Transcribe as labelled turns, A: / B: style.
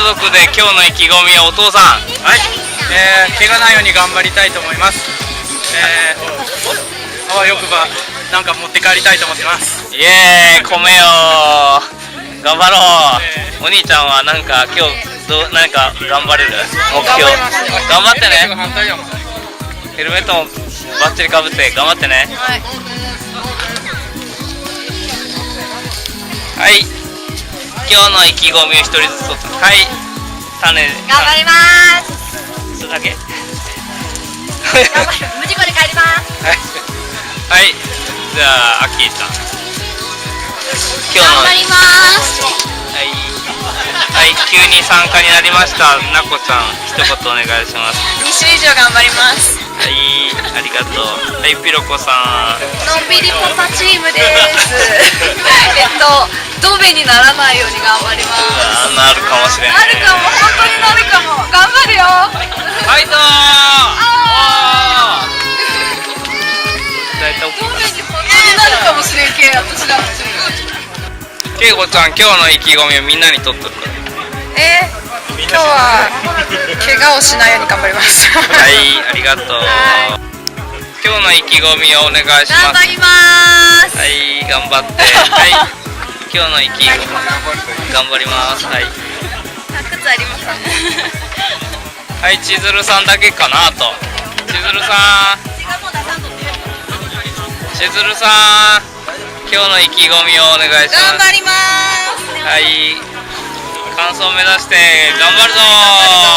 A: 族で今日の意気込みはお父さん。
B: はい、怪我ないように頑張りたいと思います。あわよくばなんか持って帰りたいと思ってます。
A: イエーイ、米よー、頑張ろう。お兄ちゃんはなんか今日何か頑張れる目標？頑張ってね。ヘルメットもバッチリかぶって頑張ってね。はい、今日の意気込みを一人ずつとって。はい、種
C: 頑張ります。
A: それだけ
C: 無事故で帰ります。
A: はい、じゃあアッキーさん今日の
C: 頑張ります。
A: はい、急に参加になりましたなこちゃん、一言お願いします。
C: 2週以上頑張ります。
A: はい、ありがとう。はい、ピロコさん。
C: のんびりポタチームです。ドベにならないように頑張ります。
A: なるかもしれない。
C: なるかも、本当になるかも。頑張るよ。
A: ファイトー。
C: ドベに本当になるかもしれんけ、私ら。
A: けいこちゃん、今日の意気込みをみんなにとっとく。
C: 今日は怪我をしないように頑張ります。
A: はい、ありがとう。今日の意気込みをお願いします。
C: 頑張ります。
A: はい、頑張って。はい、今日の意気込み頑張ります。はい。
C: 靴ありますか？
A: はい、千鶴さんだけかなと。千鶴さん。千鶴さん、今日の意気込みをお願いします。
C: 頑張ります。
A: はい、完走目指して頑張るぞー。